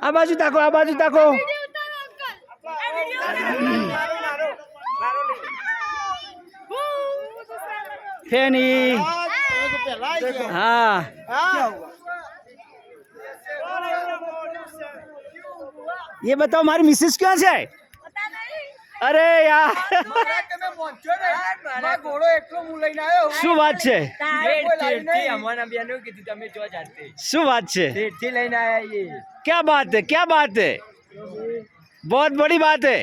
આ બાજુ તાકો, આ બાજુ તાકો. ફેની હા ये बताओ मारी मिसेस क्यों है? अरे यार શું વાત છે? શું વાત છે? क्या बात है, क्या बात है, बहुत बड़ी बात है.